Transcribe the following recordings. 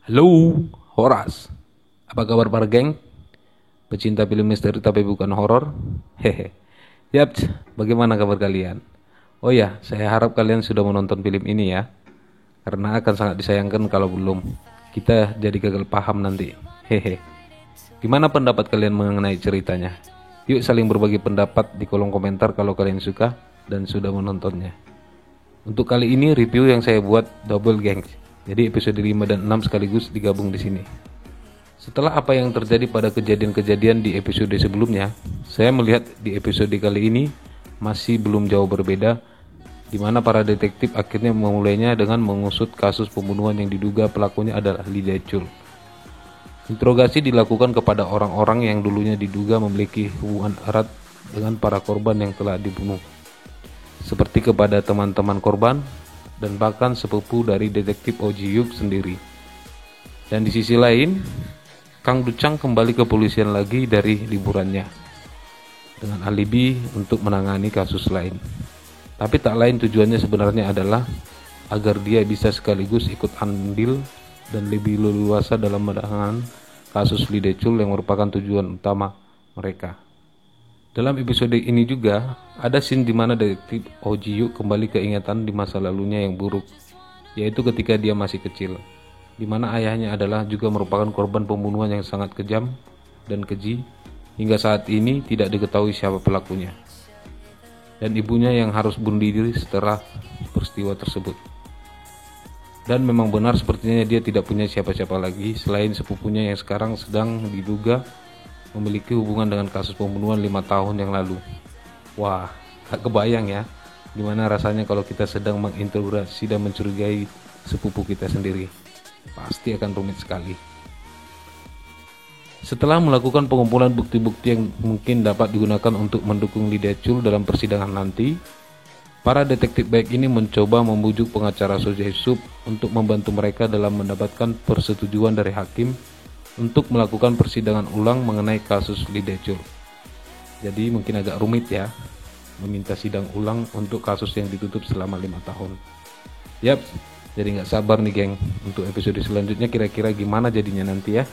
Halo, Horas. Apa kabar para geng? Pecinta film misteri tapi bukan horor. Hehe. Yap, bagaimana kabar kalian? Oh ya, saya harap kalian sudah menonton film ini ya. Karena akan sangat disayangkan kalau belum. Kita jadi gagal paham nanti. Hehe. Gimana pendapat kalian mengenai ceritanya? Yuk saling berbagi pendapat di kolom komentar kalau kalian suka dan sudah menontonnya. Untuk kali ini review yang saya buat double gengs. Jadi episode 5 dan 6 sekaligus digabung di sini. Setelah apa yang terjadi pada kejadian-kejadian di episode sebelumnya, saya melihat di episode kali ini masih belum jauh berbeda, di mana para detektif akhirnya memulainya dengan mengusut kasus pembunuhan yang diduga pelakunya adalah Lydia Chul. Interogasi dilakukan kepada orang-orang yang dulunya diduga memiliki hubungan erat dengan para korban yang telah dibunuh, seperti kepada teman-teman korban dan bahkan sepupu dari detektif Oh Ji Hyuk sendiri. Dan di sisi lain, Kang Ducang kembali ke polisian lagi dari liburannya dengan alibi untuk menangani kasus lain. Tapi tak lain tujuannya sebenarnya adalah agar dia bisa sekaligus ikut andil dan lebih leluasa dalam menangani kasus Lydia Chul yang merupakan tujuan utama mereka. Dalam episode ini juga ada scene di mana detektif Oh Ji Hyuk kembali keingatan di masa lalunya yang buruk, yaitu ketika dia masih kecil, di mana ayahnya adalah juga merupakan korban pembunuhan yang sangat kejam dan keji, hingga saat ini tidak diketahui siapa pelakunya, dan ibunya yang harus bunuh diri setelah peristiwa tersebut. Dan memang benar sepertinya dia tidak punya siapa-siapa lagi selain sepupunya yang sekarang sedang diduga memiliki hubungan dengan kasus pembunuhan 5 tahun yang lalu. Wah, gak kebayang ya gimana rasanya kalau kita sedang menginterogasi dan mencurigai sepupu kita sendiri. Pasti akan rumit sekali. Setelah melakukan pengumpulan bukti-bukti yang mungkin dapat digunakan untuk mendukung Lydia Chul dalam persidangan nanti, para detektif baik ini mencoba membujuk pengacara So Jae Sup untuk membantu mereka dalam mendapatkan persetujuan dari hakim untuk melakukan persidangan ulang mengenai kasus Lydia Chul. Jadi mungkin agak rumit ya meminta sidang ulang untuk kasus yang ditutup selama 5 tahun. Yap, jadi nggak sabar nih geng untuk episode selanjutnya kira-kira gimana jadinya nanti ya.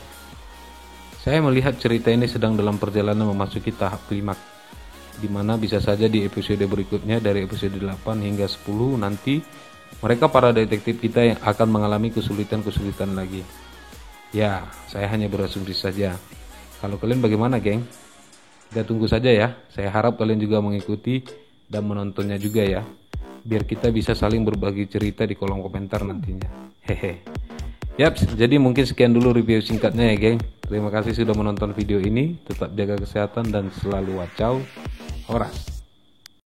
Saya melihat cerita ini sedang dalam perjalanan memasuki tahap klimaks, dimana bisa saja di episode berikutnya dari episode 8 hingga 10 nanti mereka para detektif kita yang akan mengalami kesulitan-kesulitan lagi. Ya, saya hanya berasumsi saja. Kalau kalian bagaimana, geng? Kita tunggu saja ya. Saya harap kalian juga mengikuti dan menontonnya juga ya. Biar kita bisa saling berbagi cerita di kolom komentar nantinya. Hehe. Yap, jadi mungkin sekian dulu review singkatnya ya, geng. Terima kasih sudah menonton video ini. Tetap jaga kesehatan dan selalu wacau. Horas.